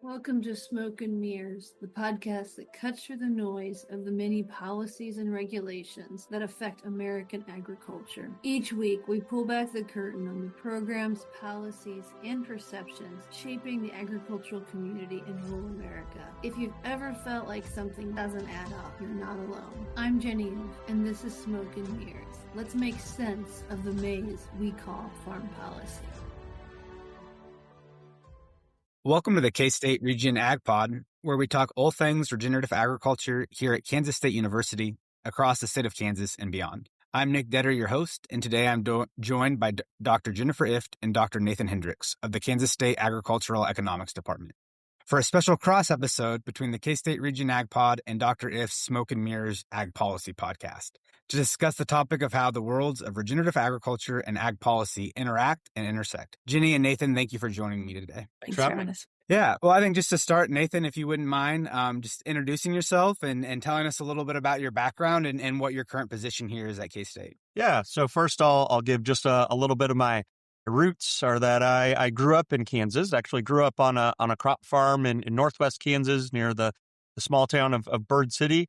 Welcome to Smoke and Mirrors, the podcast that cuts through the noise of the many policies and regulations that affect American agriculture. Each week, we pull back the curtain on the programs, policies, and perceptions shaping the agricultural community in rural America. If you've ever felt like something doesn't add up, you're not alone. I'm Jenny, and this is Smoke and Mirrors. Let's make sense of the maze we call farm policy. Welcome to the K-State Region Ag Pod, where we talk all things regenerative agriculture here at Kansas State University, across the state of Kansas and beyond. I'm Nick Detter, your host, and today I'm joined by Dr. Jennifer Ifft and Dr. Nathan Hendricks of the Kansas State Agricultural Economics Department for a special cross episode between the K-State Region Ag Pod and Dr. Ift's Smoke and Mirrors Ag Policy podcast to discuss the topic of how the worlds of regenerative agriculture and ag policy interact and intersect. Jenny and Nathan, thank you for joining me today. Thanks for having us. Yeah, well, I think just to start, Nathan, if you wouldn't mind just introducing yourself and telling us a little bit about your background and what your current position here is at K-State. Yeah, so first I'll give just a little bit of my roots are that I grew up in Kansas, actually grew up on a crop farm in northwest Kansas near the small town of Bird City,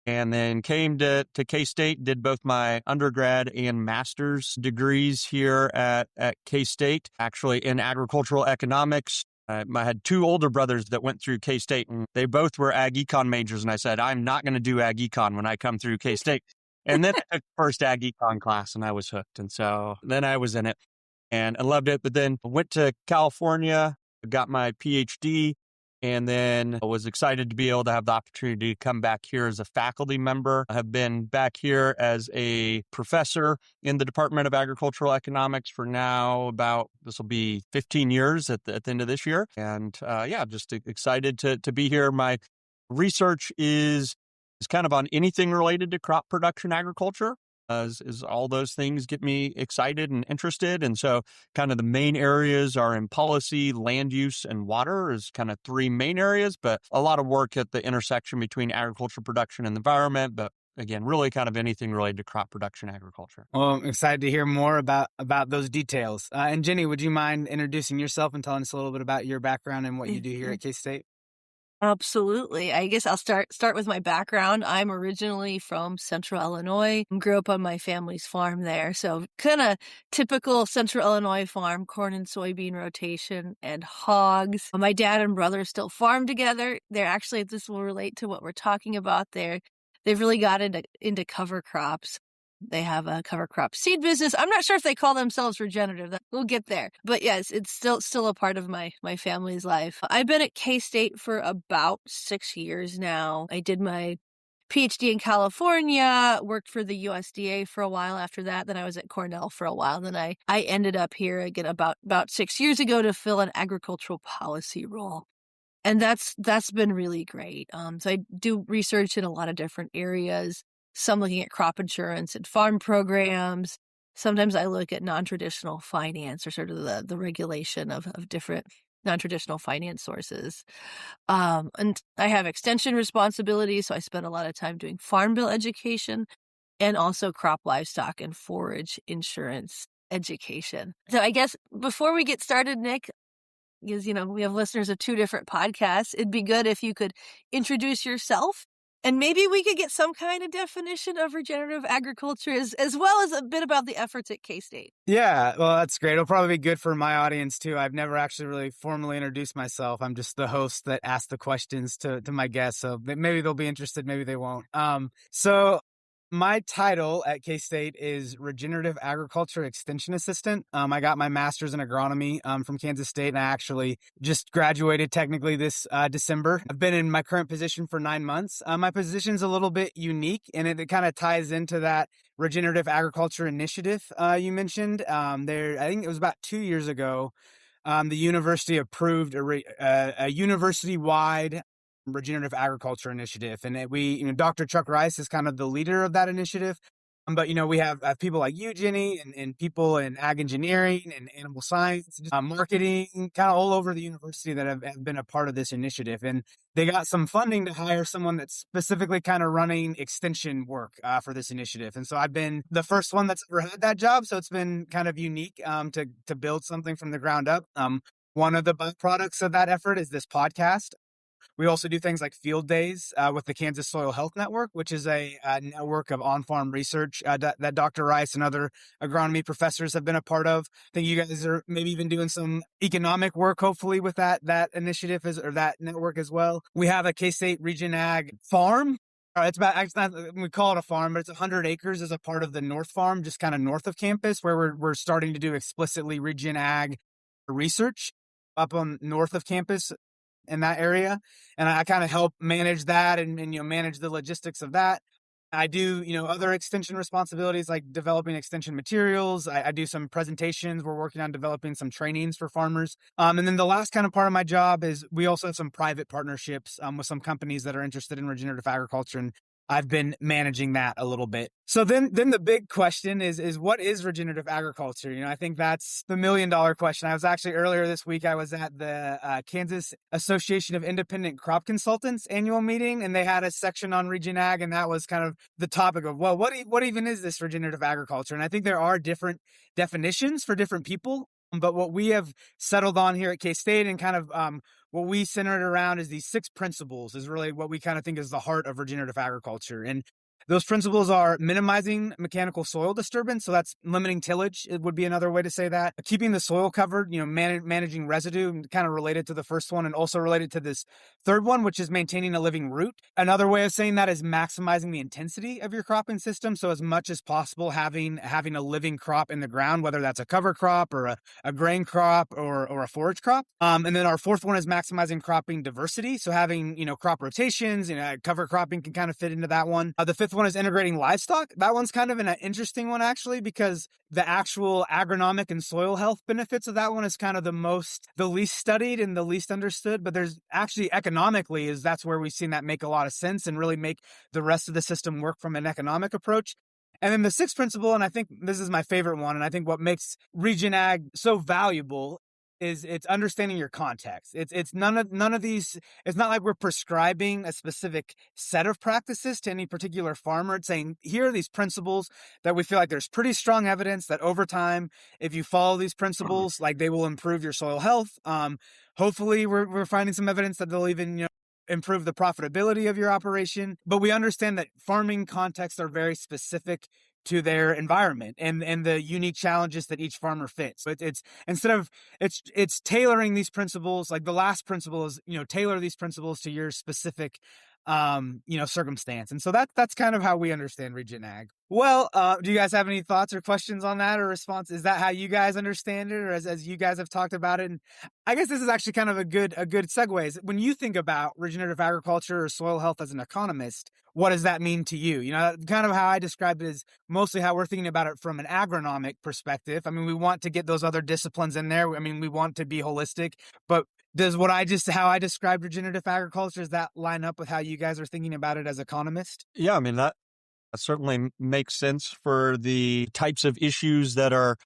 and then came to K-State, did both my undergrad and master's degrees here at K-State, actually in agricultural economics. I had two older brothers that went through K-State, and they both were ag econ majors, and I said, I'm not going to do ag econ when I come through K-State. And then I took the first ag econ class, and I was hooked, and so then I was in it. And I loved it, but then went to California, got my PhD, and then was excited to be able to have the opportunity to come back here as a faculty member. I have been back here as a professor in the Department of Agricultural Economics for this will be 15 years at the end of this year. And just excited to be here. My research is kind of on anything related to crop production agriculture. As all those things get me excited and interested. And so kind of the main areas are in policy, land use, and water is kind of three main areas, but a lot of work at the intersection between agriculture production and the environment. But again, really kind of anything related to crop production agriculture. Well, I'm excited to hear more about those details. And Jenny, would you mind introducing yourself and telling us a little bit about your background and what you do here at K-State? Absolutely. I guess I'll start with my background. I'm originally from Central Illinois, grew up on my family's farm there. So kind of typical Central Illinois farm, corn and soybean rotation and hogs. My dad and brother still farm together. They're actually, this will relate to what we're talking about there. They've really got into cover crops. They have a cover crop seed business. I'm not sure if they call themselves regenerative. We'll get there. But yes, it's still a part of my family's life. I've been at K-State for about 6 years now. I did my PhD in California, worked for the USDA for a while after that. Then I was at Cornell for a while. Then I ended up here again about 6 years ago to fill an agricultural policy role. And that's been really great. So I do research in a lot of different areas. Some looking at crop insurance and farm programs. Sometimes I look at non-traditional finance or sort of the regulation of different non-traditional finance sources. And I have extension responsibilities, so I spend a lot of time doing farm bill education and also crop, livestock, and forage insurance education. So I guess before we get started, Nick, because, we have listeners of two different podcasts, it'd be good if you could introduce yourself. And maybe we could get some kind of definition of regenerative agriculture as well as a bit about the efforts at K-State. Yeah, well, that's great. It'll probably be good for my audience, too. I've never actually really formally introduced myself. I'm just the host that asks the questions to my guests. So maybe they'll be interested, maybe they won't. So my title at K-State is Regenerative Agriculture Extension Assistant. I got my master's in agronomy from Kansas State, and I actually just graduated technically this December. I've been in my current position for 9 months. My position's a little bit unique, and it kind of ties into that Regenerative Agriculture Initiative you mentioned. I think it was about 2 years ago, the university approved a university-wide Regenerative Agriculture Initiative. And Dr. Chuck Rice is kind of the leader of that initiative. But, we have people like you, Jenny, and people in ag engineering and animal science, marketing, kind of all over the university that have been a part of this initiative. And they got some funding to hire someone that's specifically kind of running extension work for this initiative. And so I've been the first one that's ever had that job. So it's been kind of unique to build something from the ground up. One of the byproducts of that effort is this podcast. We also do things like field days with the Kansas Soil Health Network, which is a network of on-farm research that Dr. Rice and other agronomy professors have been a part of. I think you guys are maybe even doing some economic work, hopefully, with that initiative or that network as well. We have a K-State Regen Ag farm. We call it a farm, but it's 100 acres as a part of the North Farm, just kind of north of campus, where we're starting to do explicitly Regen Ag research up on north of campus in that area. And I kind of help manage that and manage the logistics of that. I do, other extension responsibilities like developing extension materials. I do some presentations. We're working on developing some trainings for farmers. And then the last kind of part of my job is we also have some private partnerships with some companies that are interested in regenerative agriculture. And I've been managing that a little bit. So then the big question is what is regenerative agriculture? I think that's the $1 million question. I was actually earlier this week, I was at the Kansas Association of Independent Crop Consultants annual meeting, and they had a section on Regen Ag, and that was kind of the topic of, well, what even is this regenerative agriculture? And I think there are different definitions for different people. But what we have settled on here at K-State and kind of what we centered around is these 6 principles is really what we kind of think is the heart of regenerative agriculture. And those principles are minimizing mechanical soil disturbance. So that's limiting tillage. It would be another way to say that. Keeping the soil covered, managing residue, kind of related to the first one and also related to this third one, which is maintaining a living root. Another way of saying that is maximizing the intensity of your cropping system. So as much as possible, having a living crop in the ground, whether that's a cover crop or a grain crop or a forage crop. And then our fourth one is maximizing cropping diversity. So having, crop rotations, cover cropping can kind of fit into that one. The fifth one is integrating livestock. That one's kind of an interesting one, actually, because the actual agronomic and soil health benefits of that one is kind of the least studied and the least understood. But there's actually economically that's where we've seen that make a lot of sense and really make the rest of the system work from an economic approach. And then the sixth principle, and I think this is my favorite one, and I think what makes Regen Ag so valuable is it's understanding your context. It's none of these. It's not like we're prescribing a specific set of practices to any particular farmer. It's saying, here are these principles that we feel like there's pretty strong evidence that over time, if you follow these principles, like they will improve your soil health. Hopefully we're finding some evidence that they'll even, improve the profitability of your operation. But we understand that farming contexts are very specific to their environment and the unique challenges that each farmer fits. So it's tailoring these principles. Like the last principle is, tailor these principles to your specific circumstance. And so that's kind of how we understand Regen Ag. Well, do you guys have any thoughts or questions on that or response? Is that how you guys understand it, or as you guys have talked about it? And I guess this is actually kind of a good segue. When you think about regenerative agriculture or soil health as an economist, what does that mean to you? Kind of how I described it is mostly how we're thinking about it from an agronomic perspective. I mean, we want to get those other disciplines in there. I mean, we want to be holistic, but does how I described regenerative agriculture, does that line up with how you guys are thinking about it as economists? Yeah, I mean, that certainly makes sense for the types of issues that are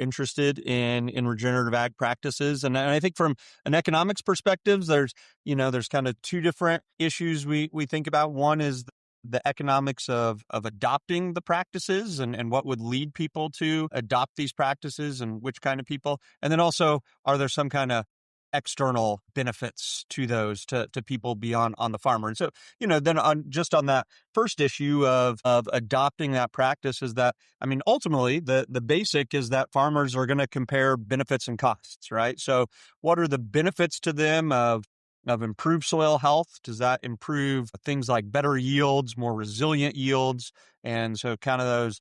interested in regenerative ag practices. And I think from an economics perspective, there's kind of 2 different issues we think about. One is the economics of adopting the practices and what would lead people to adopt these practices and which kind of people. And then also, are there some kind of external benefits to those to people beyond on the farmer? And so, then on that first issue of adopting that practice is that, I mean, ultimately the basic is that farmers are going to compare benefits and costs, right? So what are the benefits to them of improved soil health? Does that improve things like better yields, more resilient yields? And so kind of those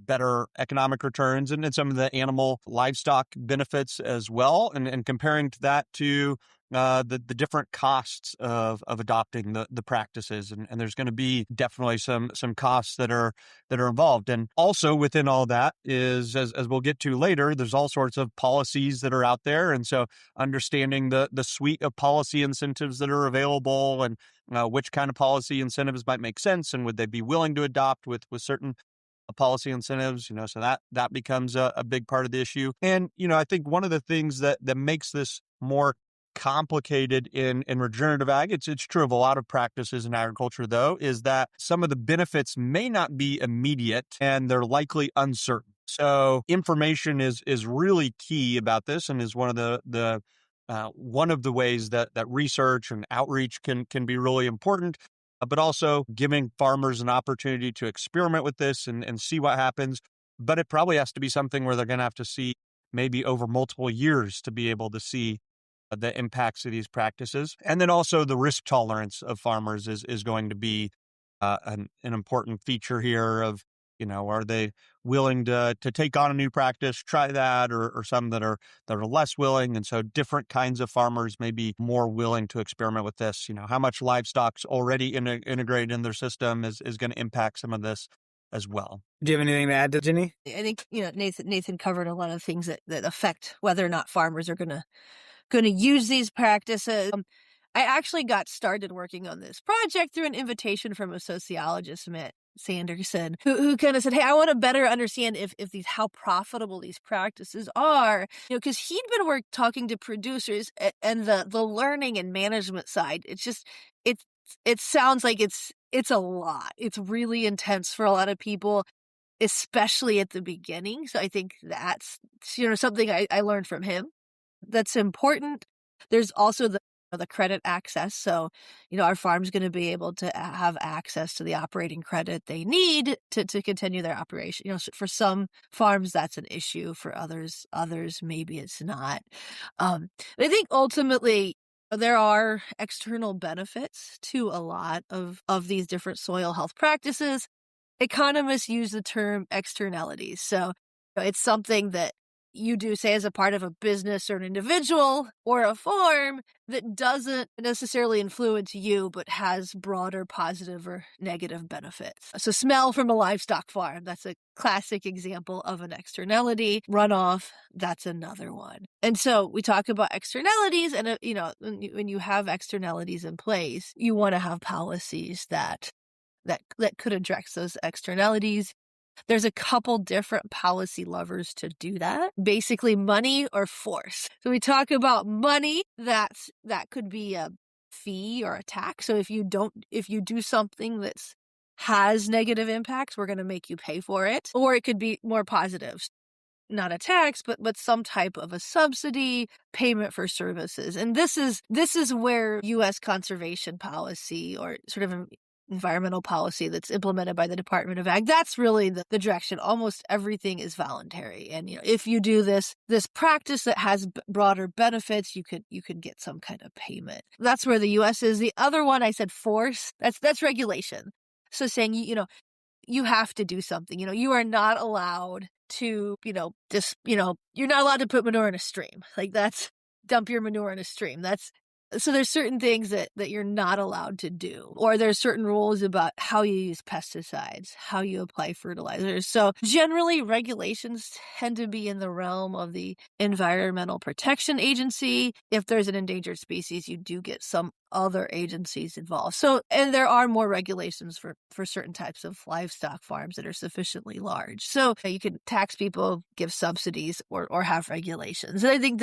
better economic returns, and then some of the animal livestock benefits as well, and comparing to that to the different costs of adopting the practices. And there's going to be definitely some costs that are involved. And also within all that is, as we'll get to later, there's all sorts of policies that are out there. And so understanding the suite of policy incentives that are available and which kind of policy incentives might make sense, and would they be willing to adopt with certain policy incentives, so that becomes a big part of the issue. And, I think one of the things that makes this more complicated in regenerative ag, it's true of a lot of practices in agriculture, though, is that some of the benefits may not be immediate and they're likely uncertain. So information is really key about this, and is one of the one of the ways that research and outreach can be really important, but also giving farmers an opportunity to experiment with this and see what happens. But it probably has to be something where they're going to have to see maybe over multiple years to be able to see the impacts of these practices. And then also the risk tolerance of farmers is going to be an important feature here of, are they willing to take on a new practice, try that, or some that are less willing. And so different kinds of farmers may be more willing to experiment with this. How much livestock's already integrated in their system is going to impact some of this as well. Do you have anything to add to Ginny? I think, Nathan covered a lot of things that affect whether or not farmers are going to use these practices. I actually got started working on this project through an invitation from a sociologist, Matt Sanderson, who kind of said, hey, I want to better understand how profitable these practices are, because he'd been talking to producers and the learning and management side. It sounds like it's a lot. It's really intense for a lot of people, especially at the beginning. So I think that's, something I learned from him that's important. There's also the credit access. So, our farm's going to be able to have access to the operating credit they need to continue their operation. So for some farms, that's an issue. For others, maybe it's not. I think ultimately there are external benefits to a lot of these different soil health practices. Economists use the term externalities. So it's something that you do, say, as a part of a business or an individual or a farm that doesn't necessarily influence you, but has broader positive or negative benefits. So smell from a livestock farm, that's a classic example of an externality. Runoff, that's another one. And so we talk about externalities, and when you have externalities in place, you want to have policies that could address those externalities. There's a couple different policy levers to do that. Basically, money or force. So we talk about money, that could be a fee or a tax. So if you do something that has negative impacts, we're going to make you pay for it. Or it could be more positive. Not a tax, but some type of a subsidy, payment for services. And this is where U.S. conservation policy, or sort of environmental policy that's implemented by the Department of Ag, that's really the direction. Almost everything is voluntary. And if you do this practice that has broader benefits, you could get some kind of payment. That's where the US is. The other one I said, force, that's regulation. So saying you have to do something. You are not allowed to, you're not allowed to put manure in a stream. Like, that's dump your manure in a stream. So there's certain things that you're not allowed to do, or there's certain rules about how you use pesticides, how you apply fertilizers. So generally, regulations tend to be in the realm of the Environmental Protection Agency. If there's an endangered species, you do get some other agencies involved. So, and there are more regulations for certain types of livestock farms that are sufficiently large. So you can tax people, give subsidies, or have regulations. And I think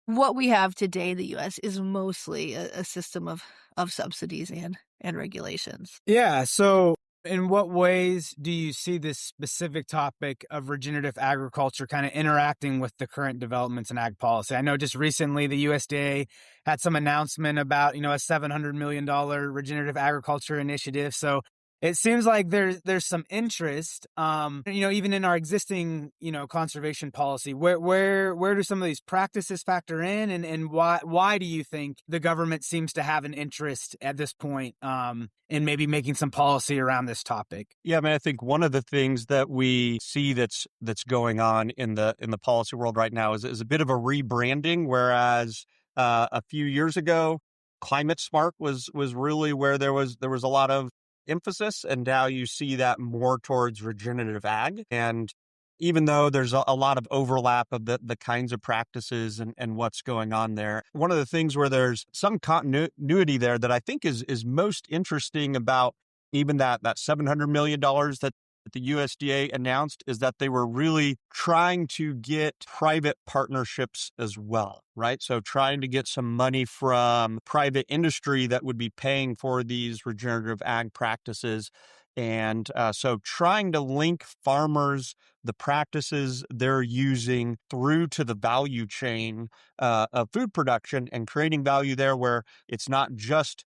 what we have today in the U.S. is mostly a system of subsidies and regulations. Yeah. So in what ways do you see this specific topic of regenerative agriculture kind of interacting with the current developments in ag policy? I know just recently the USDA had some announcement about, a $700 million regenerative agriculture initiative. So it seems like there's some interest, even in our existing, conservation policy. Where do some of these practices factor in, and why do you think the government seems to have an interest at this point in maybe making some policy around this topic? Yeah, I mean, I think one of the things that we see that's going on in the policy world right now is a bit of a rebranding. Whereas a few years ago, climate smart was really where there was a lot of emphasis, and now you see that more towards regenerative ag. And even though there's a lot of overlap of the kinds of practices and what's going on there, one of the things where there's some continuity there that I think is most interesting about even that $700 million that the USDA announced is that they were really trying to get private partnerships as well, right? So trying to get some money from private industry that would be paying for these regenerative ag practices. And so trying to link farmers, the practices they're using through to the value chain of food production and creating value there where it's not just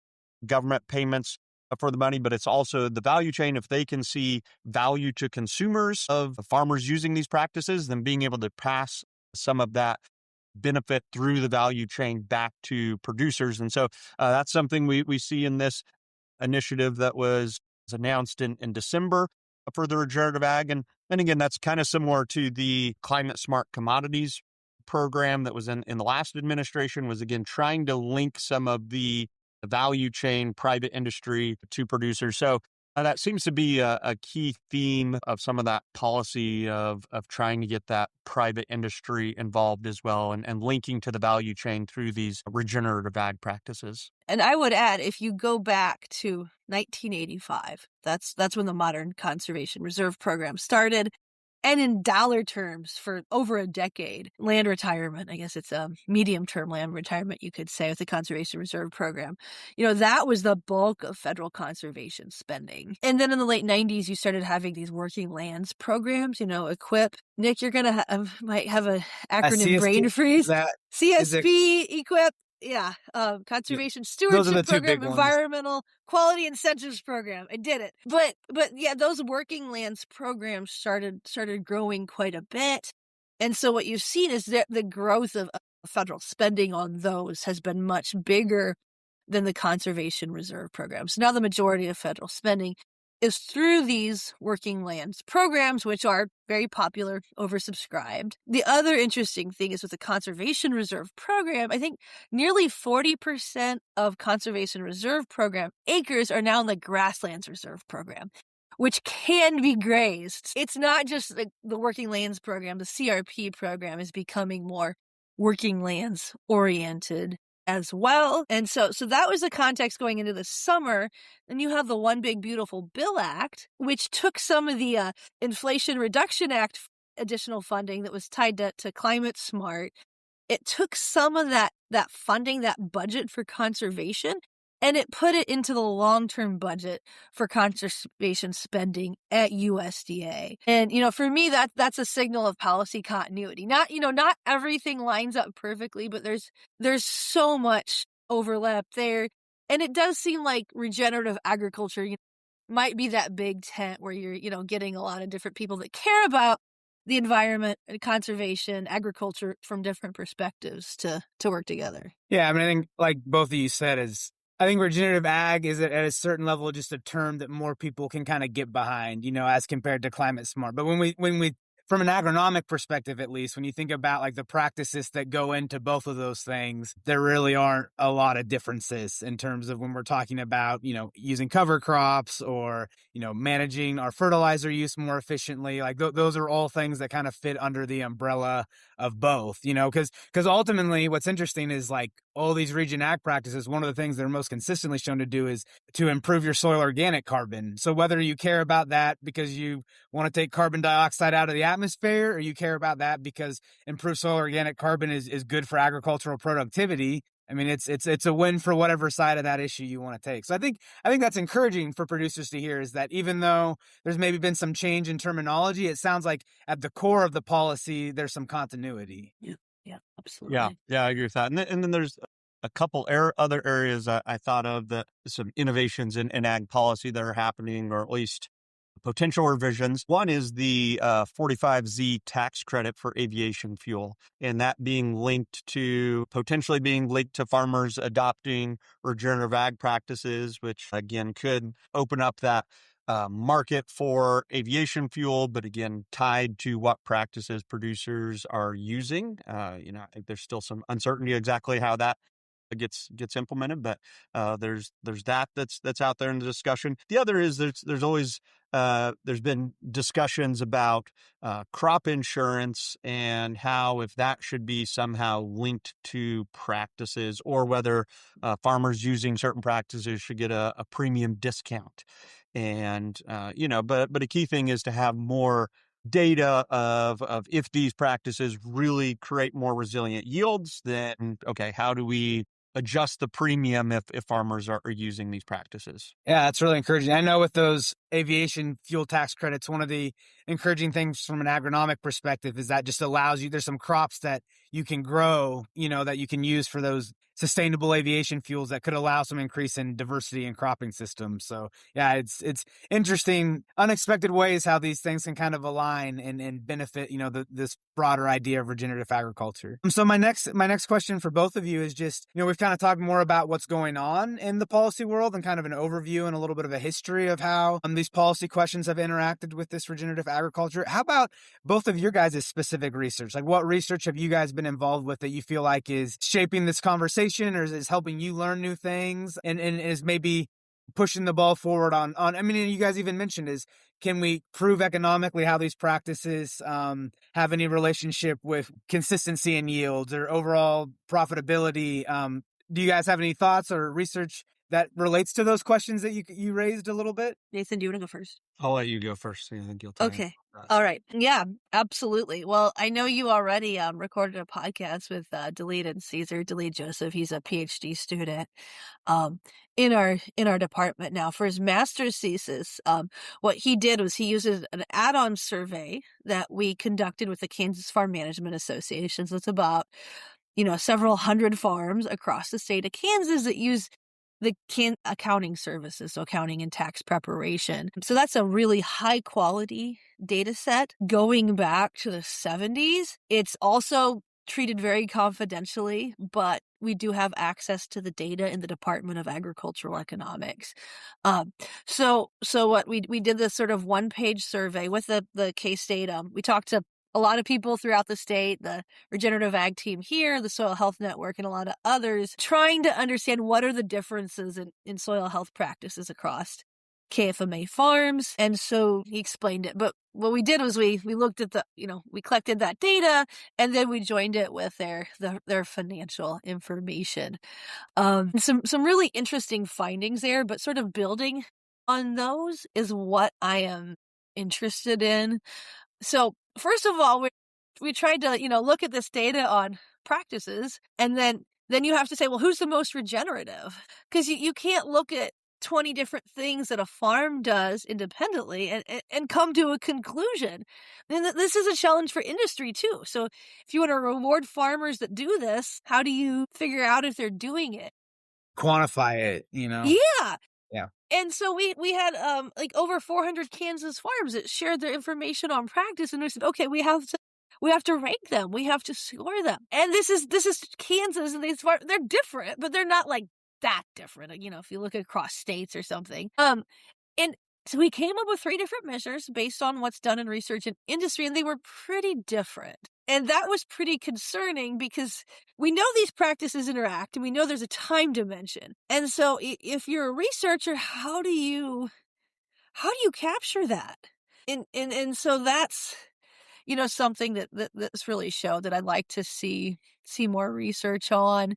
government payments for the money, but it's also the value chain. If they can see value to consumers of farmers using these practices, then being able to pass some of that benefit through the value chain back to producers. And so that's something we see in this initiative that was announced in December for the regenerative ag. And again, that's kind of similar to the climate smart commodities program that was in the last administration, was again trying to link some of the value chain, private industry to producers. So that seems to be a key theme of some of that policy of trying to get that private industry involved as well and linking to the value chain through these regenerative ag practices. And I would add, if you go back to 1985, that's when the modern conservation reserve program started. And in dollar terms, for over a decade, land retirement, I guess it's a medium-term land retirement, you could say, with the Conservation Reserve Program, that was the bulk of federal conservation spending. And then in the late 90s, you started having these working lands programs, EQIP. Nick, you're going to might have an acronym brain freeze. CSP, EQIP. Yeah, Conservation Stewardship Program, Environmental Quality Incentives Program. I did it. But yeah, those working lands programs started growing quite a bit. And so what you've seen is that the growth of federal spending on those has been much bigger than the Conservation Reserve Program. So now the majority of federal spending is through these working lands programs, which are very popular, oversubscribed. The other interesting thing is with the Conservation Reserve Program, I think nearly 40% of Conservation Reserve Program acres are now in the Grasslands Reserve Program, which can be grazed. It's not just the Working Lands Program. The CRP program is becoming more working lands oriented as well. And so that was the context going into the summer. Then you have the One Big Beautiful Bill Act, which took some of the Inflation Reduction Act additional funding that was tied to climate smart. It took some of that funding, that budget for conservation, and it put it into the long-term budget for conservation spending at USDA. And, for me, that's a signal of policy continuity. Not everything lines up perfectly, but there's so much overlap there. And it does seem like regenerative agriculture might be that big tent where you're, getting a lot of different people that care about the environment, conservation, agriculture from different perspectives to work together. Yeah, I mean, I think like both of you said I think regenerative ag is at a certain level just a term that more people can kind of get behind, as compared to climate smart. But when we from an agronomic perspective, at least, when you think about like the practices that go into both of those things, there really aren't a lot of differences in terms of when we're talking about, using cover crops or, managing our fertilizer use more efficiently. Like those are all things that kind of fit under the umbrella of both, because ultimately what's interesting is like all these regen ag practices, one of the things they're most consistently shown to do is to improve your soil organic carbon. So whether you care about that because you want to take carbon dioxide out of the atmosphere, or you care about that because improved soil organic carbon is good for agricultural productivity, I mean, it's a win for whatever side of that issue you want to take. So I think that's encouraging for producers to hear, is that even though there's maybe been some change in terminology, it sounds like at the core of the policy, there's some continuity. Yeah, absolutely. Yeah, I agree with that. And then there's a couple other areas I thought of that some innovations in ag policy that are happening, or at least potential revisions. One is the 45Z tax credit for aviation fuel, and that potentially being linked to farmers adopting regenerative ag practices, which again could open up that market for aviation fuel, but again, tied to what practices producers are using. I think there's still some uncertainty exactly how that gets implemented, but there's that's out there in the discussion. The other is there's always there's been discussions about crop insurance and how if that should be somehow linked to practices, or whether farmers using certain practices should get a premium discount. And but a key thing is to have more data of if these practices really create more resilient yields, then okay, how do we adjust the premium if farmers are using these practices. Yeah, that's really encouraging. I know with those aviation fuel tax credits, one of the encouraging things from an agronomic perspective is that just allows you, there's some crops that you can grow, that you can use for those sustainable aviation fuels that could allow some increase in diversity in cropping systems. So yeah, it's interesting, unexpected ways how these things can kind of align and benefit, this broader idea of regenerative agriculture. So my next question for both of you is just, we've kind of talked more about what's going on in the policy world and kind of an overview and a little bit of a history of how these policy questions have interacted with this regenerative agriculture. How about both of your guys' specific research? Like, what research have you guys been involved with that you feel like is shaping this conversation or is helping you learn new things and is maybe pushing the ball forward on, I mean, you guys even mentioned is, can we prove economically how these practices have any relationship with consistency in yields or overall profitability? Do you guys have any thoughts or research that relates to those questions that you raised a little bit? Nathan, do you want to go first? I'll let you go first. I think you'll tie Okay. All right. Yeah, absolutely. Well, I know you already recorded a podcast with Delete and Caesar, Delete Joseph. He's a PhD student in our department now for his master's thesis. What he did was he uses an add-on survey that we conducted with the Kansas Farm Management Association. So it's about several hundred farms across the state of Kansas that use the accounting services, so accounting and tax preparation. So that's a really high quality data set going back to the 70s. It's also treated very confidentially, but we do have access to the data in the Department of Agricultural Economics. So what we did this sort of one-page survey with the case data. We talked to a lot of people throughout the state, the Regenerative Ag team here, the Soil Health Network, and a lot of others, trying to understand what are the differences in soil health practices across KFMA farms. And so he explained it. But what we did was we looked at we collected that data and then we joined it with their financial information. Some really interesting findings there, but sort of building on those is what I am interested in. So first of all, we tried to, look at this data on practices, and then you have to say, well, who's the most regenerative? Because you can't look at 20 different things that a farm does independently and come to a conclusion. And this is a challenge for industry too. So if you want to reward farmers that do this, how do you figure out if they're doing it? Quantify it, Yeah. Yeah. And so we had over 400 Kansas farms that shared their information on practice, and we said, okay, we have to rank them, we have to score them. And this is Kansas, and they're different, but they're not like that different. If you look across states or something. And so we came up with 3 different measures based on what's done in research and industry, and they were pretty different. And that was pretty concerning because we know these practices interact and we know there's a time dimension. And so if you're a researcher, how do you capture that? And so that's, something that's really showed that I'd like to see more research on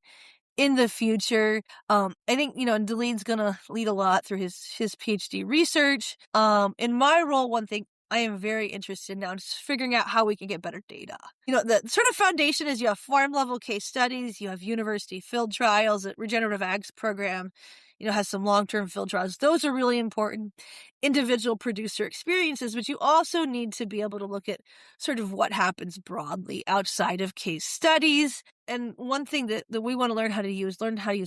in the future. I think, and Delene's going to lead a lot through his PhD research. In my role, one thing I am very interested in now is figuring out how we can get better data. The sort of foundation is you have farm level case studies, you have university field trials. The Regenerative Ag's program, has some long-term field trials. Those are really important individual producer experiences, but you also need to be able to look at sort of what happens broadly outside of case studies. And one thing that we want to learn how to use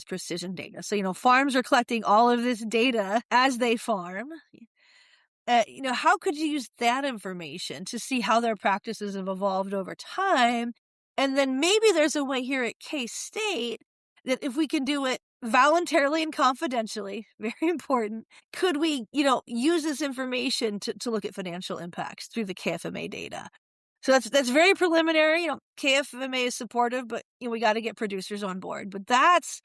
precision data. So, farms are collecting all of this data as they farm. How could you use that information to see how their practices have evolved over time? And then maybe there's a way here at K-State that if we can do it voluntarily and confidentially, very important, could we, use this information to look at financial impacts through the KFMA data? So that's very preliminary. KFMA is supportive, but we got to get producers on board. But that's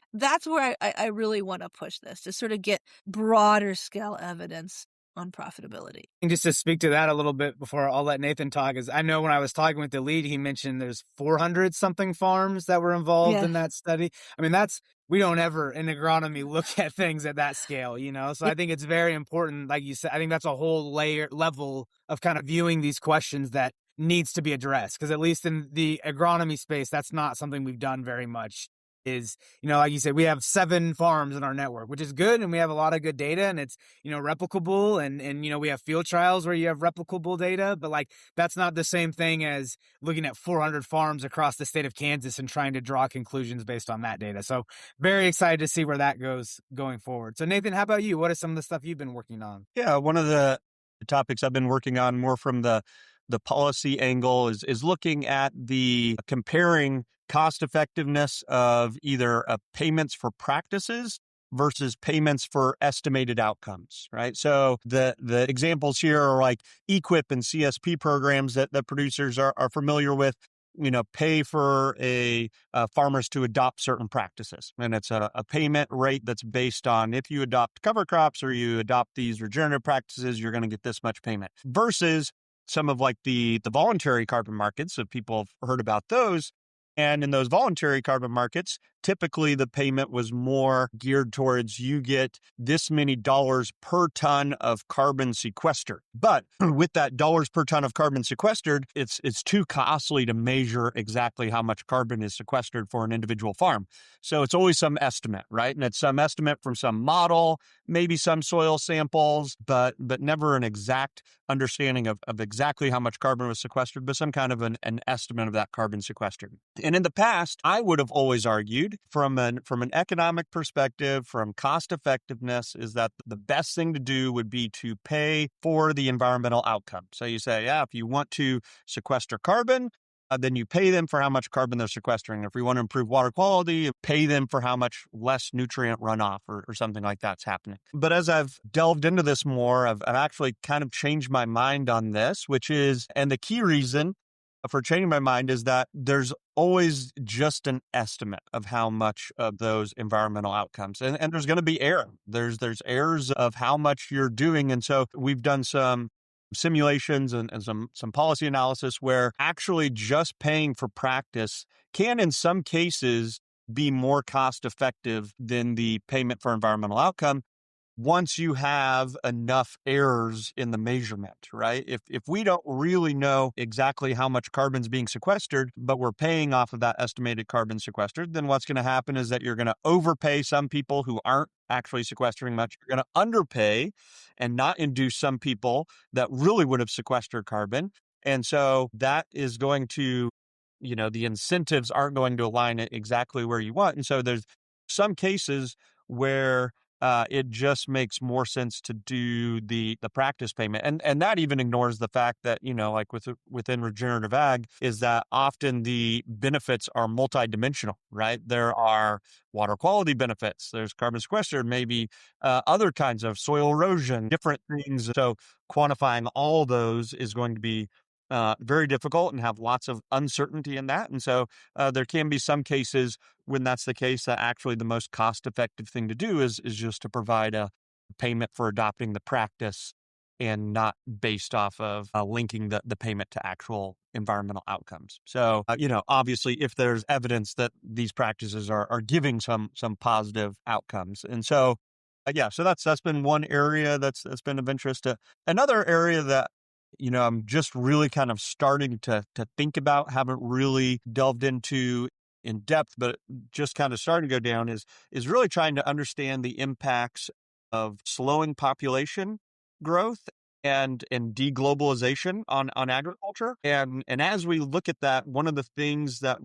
where I really want to push this, to sort of get broader scale evidence on profitability. And just to speak to that a little bit before I'll let Nathan talk, is I know when I was talking with the lead, he mentioned there's 400 something farms that were involved in that study. I mean, we don't ever in agronomy look at things at that scale, So I think it's very important. Like you said, I think that's a whole level of kind of viewing these questions that needs to be addressed. Because at least in the agronomy space, that's not something we've done very much is, like you said, we have 7 farms in our network, which is good. And we have a lot of good data, and it's, replicable. And, we have field trials where you have replicable data, but like, that's not the same thing as looking at 400 farms across the state of Kansas and trying to draw conclusions based on that data. So very excited to see where that goes going forward. So Nathan, how about you? What is some of the stuff you've been working on? Yeah, one of the topics I've been working on more from the policy angle is looking at the comparing cost effectiveness of either payments for practices versus payments for estimated outcomes, right? So the examples here are like EQIP and CSP programs that producers are familiar with. Pay for farmers to adopt certain practices. And it's a payment rate that's based on if you adopt cover crops or you adopt these regenerative practices, you're going to get this much payment. Versus some of like the voluntary carbon markets, if people have heard about those. And in those voluntary carbon markets, typically the payment was more geared towards you get this many dollars per ton of carbon sequestered. But with that dollars per ton of carbon sequestered, it's too costly to measure exactly how much carbon is sequestered for an individual farm. So it's always some estimate, right? And it's some estimate from some model, maybe some soil samples, but never an exact understanding of exactly how much carbon was sequestered, but some kind of an estimate of that carbon sequestered. And in the past, I would have always argued from an economic perspective, from cost effectiveness, is that the best thing to do would be to pay for the environmental outcome. So you say, if you want to sequester carbon, then you pay them for how much carbon they're sequestering. If we want to improve water quality, pay them for how much less nutrient runoff or something like that's happening. But as I've delved into this more, I've actually kind of changed my mind on this, and the key reason for changing my mind is that there's always just an estimate of how much of those environmental outcomes. And there's going to be error. There's errors of how much you're doing. And so we've done some simulations and some policy analysis where actually just paying for practice can in some cases be more cost effective than the payment for environmental outcome once you have enough errors in the measurement, right? If we don't really know exactly how much carbon's being sequestered, but we're paying off of that estimated carbon sequestered, then what's going to happen is that you're going to overpay some people who aren't actually sequestering much. You're going to underpay and not induce some people that really would have sequestered carbon. And so that is going to, the incentives aren't going to align it exactly where you want. And so there's some cases where it just makes more sense to do the practice payment. And that even ignores the fact that, like within regenerative ag, is that often the benefits are multidimensional, right? There are water quality benefits, there's carbon sequestered, maybe other kinds of soil erosion, different things. So quantifying all those is going to be very difficult and have lots of uncertainty in that. And so there can be some cases when that's the case that actually the most cost-effective thing to do is just to provide a payment for adopting the practice and not based off of linking the payment to actual environmental outcomes. So, obviously, if there's evidence that these practices are giving some positive outcomes. And so, so that's been one area that's been of interest. Another area that I'm just really kind of starting to think about, haven't really delved into in depth, but just kind of starting to go down is really trying to understand the impacts of slowing population growth and deglobalization on agriculture. And as we look at that, one of the things that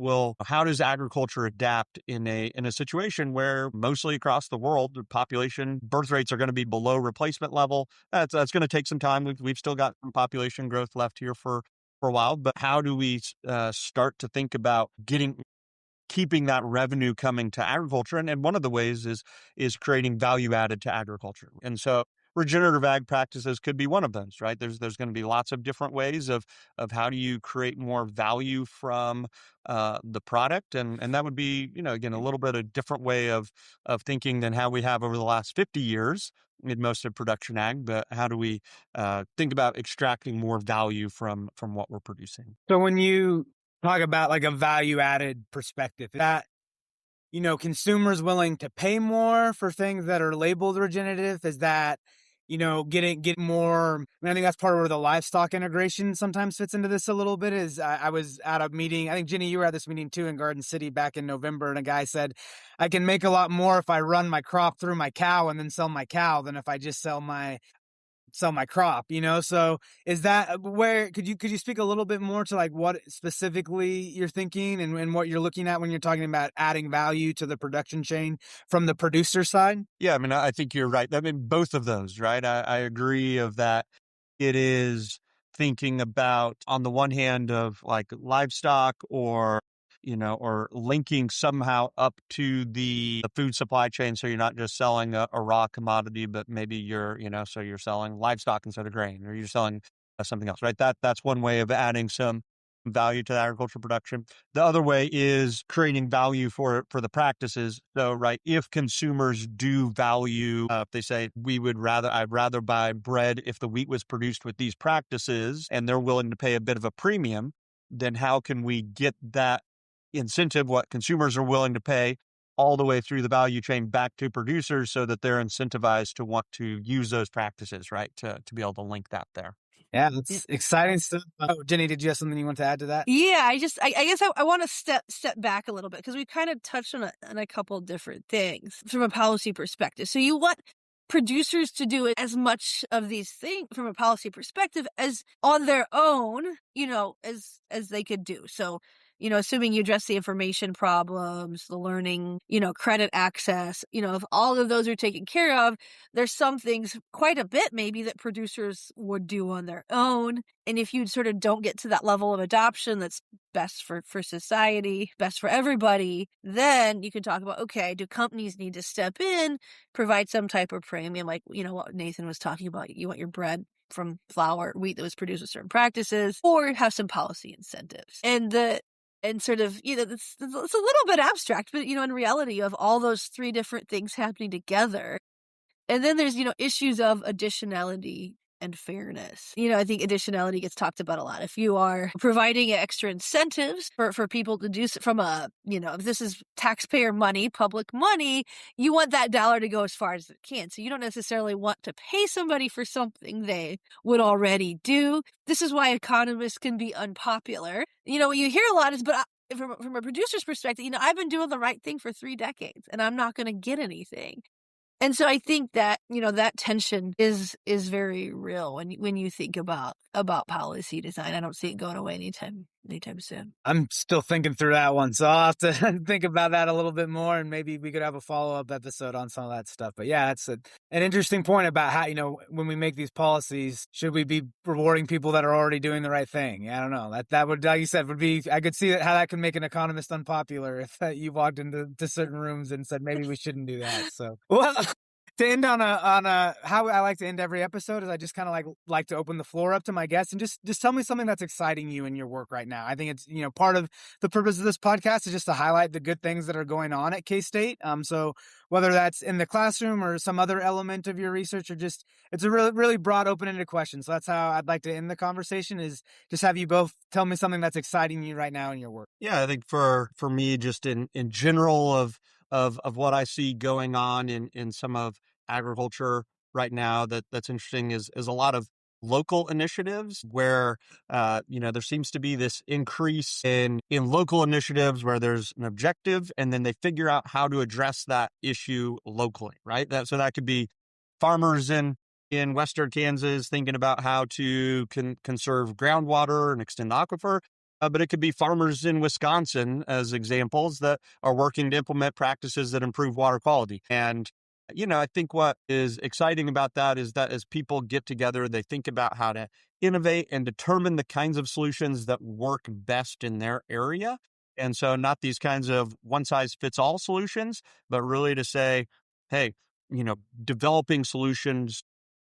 how does agriculture adapt in a situation where mostly across the world, the population birth rates are going to be below replacement level? That's going to take some time. We've still got some population growth left here for a while, but how do we start to think about keeping that revenue coming to agriculture? And one of the ways is creating value added to agriculture. And so regenerative ag practices could be one of those, right? There's going to be lots of different ways of how do you create more value from the product. And that would be, again, a little bit a different way of thinking than how we have over the last 50 years in most of production ag. But how do we think about extracting more value from what we're producing? So when you talk about like a value added perspective, is that, consumers willing to pay more for things that are labeled regenerative? Is that, get more. I mean, I think that's part of where the livestock integration sometimes fits into this a little bit. Is I was at a meeting. I think Jenny, you were at this meeting too in Garden City back in November, and a guy said, "I can make a lot more if I run my crop through my cow and then sell my cow than if I just sell my crop." So is that where could you speak a little bit more to like what specifically you're thinking and what you're looking at when you're talking about adding value to the production chain from the producer side? Yeah, I mean, I think you're right. I mean, both of those, right? I agree of that. It is thinking about, on the one hand, of like livestock or linking somehow up to the food supply chain. So you're not just selling a raw commodity, but maybe so you're selling livestock instead of grain, or you're selling something else, right? That's one way of adding some value to the agricultural production. The other way is creating value for the practices. So, right, if consumers do value, if they say I'd rather buy bread if the wheat was produced with these practices, and they're willing to pay a bit of a premium, then how can we get that incentive, what consumers are willing to pay, all the way through the value chain back to producers so that they're incentivized to want to use those practices, right, to be able to link that there. Yeah, that's exciting stuff. Oh, Jenny, did you have something you want to add to that? Yeah, I guess I want to step back a little bit because we kind of touched on a couple of different things from a policy perspective. So you want producers to do it as much of these things from a policy perspective as on their own, as they could do. So, assuming you address the information problems, the learning, credit access, if all of those are taken care of, there's some things, quite a bit maybe, that producers would do on their own. And if you sort of don't get to that level of adoption that's best for society, best for everybody, then you can talk about, okay, do companies need to step in, provide some type of premium, like, what Nathan was talking about, you want your bread from wheat that was produced with certain practices, or have some policy incentives. And sort of, it's a little bit abstract, but, in reality, of all those three different things happening together. And then there's, issues of additionality and fairness. I think additionality gets talked about a lot. If you are providing extra incentives for people to do from if this is taxpayer money, public money, you want that dollar to go as far as it can. So you don't necessarily want to pay somebody for something they would already do. This is why economists can be unpopular. What you hear a lot is, but from a producer's perspective, I've been doing the right thing for 3 decades and I'm not going to get anything. And so I think that, that tension is very real when you think about policy design. I don't see it going away anytime soon. I'm still thinking through that one, so I'll have to think about that a little bit more, and maybe we could have a follow-up episode on some of that stuff. But yeah, it's an interesting point about how, when we make these policies, should we be rewarding people that are already doing the right thing? I don't know. That would, like you said, would be, I could see how that could make an economist unpopular if you walked into certain rooms and said, maybe we shouldn't do that. So, well, to end on a how I like to end every episode is I just kind of like to open the floor up to my guests and just tell me something that's exciting you in your work right now. I think it's part of the purpose of this podcast is just to highlight the good things that are going on at K-State. So whether that's in the classroom or some other element of your research, or just it's a really really broad open-ended question. So that's how I'd like to end the conversation, is just have you both tell me something that's exciting you right now in your work. Yeah, I think for me, just in general of what I see going on in some of agriculture right now that's interesting is a lot of local initiatives where there seems to be this increase in local initiatives where there's an objective and then they figure out how to address that issue locally, right? So that could be farmers in Western Kansas thinking about how to conserve groundwater and extend the aquifer. But it could be farmers in Wisconsin, as examples, that are working to implement practices that improve water quality. And, I think what is exciting about that is that as people get together, they think about how to innovate and determine the kinds of solutions that work best in their area. And so not these kinds of one-size-fits-all solutions, but really to say, hey, developing solutions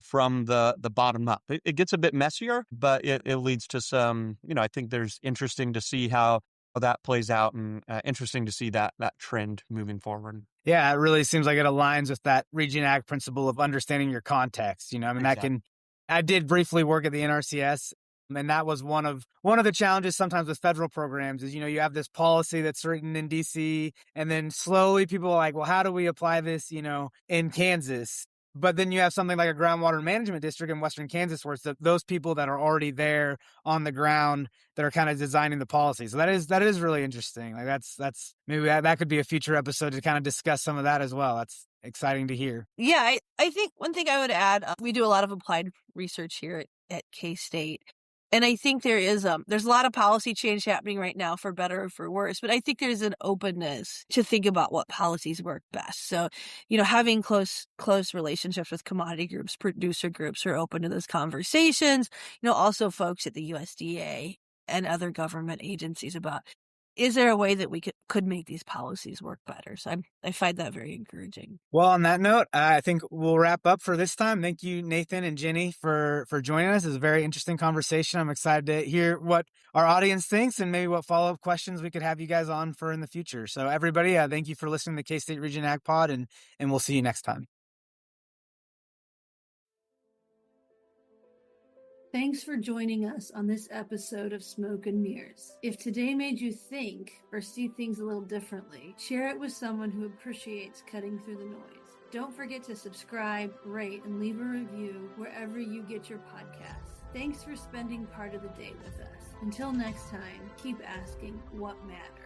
from the bottom up. It gets a bit messier, but it leads to some, I think there's interesting to see how that plays out, and interesting to see that trend moving forward. Yeah, it really seems like it aligns with that Regen Ag principle of understanding your context. Exactly. I did briefly work at the NRCS, and that was one of the challenges sometimes with federal programs is, you have this policy that's written in DC, and then slowly people are like, well, how do we apply this, in Kansas? But then you have something like a groundwater management district in Western Kansas where it's those people that are already there on the ground that are kind of designing the policy. So that is really interesting. Like that's maybe that could be a future episode to kind of discuss some of that as well. That's exciting to hear. Yeah, I think one thing I would add, we do a lot of applied research here at K-State. And I think there's a lot of policy change happening right now, for better or for worse, but I think there's an openness to think about what policies work best. So, having close relationships with commodity groups, producer groups who are open to those conversations, also folks at the USDA and other government agencies about, is there a way that we could make these policies work better? So I find that very encouraging. Well, on that note, I think we'll wrap up for this time. Thank you, Nathan and Jenny, for joining us. It's a very interesting conversation. I'm excited to hear what our audience thinks and maybe what follow-up questions we could have you guys on for in the future. So everybody, thank you for listening to K-State Region Ag Pod, and we'll see you next time. Thanks for joining us on this episode of Smoke and Mirrors. If today made you think or see things a little differently, share it with someone who appreciates cutting through the noise. Don't forget to subscribe, rate, and leave a review wherever you get your podcasts. Thanks for spending part of the day with us. Until next time, keep asking what matters.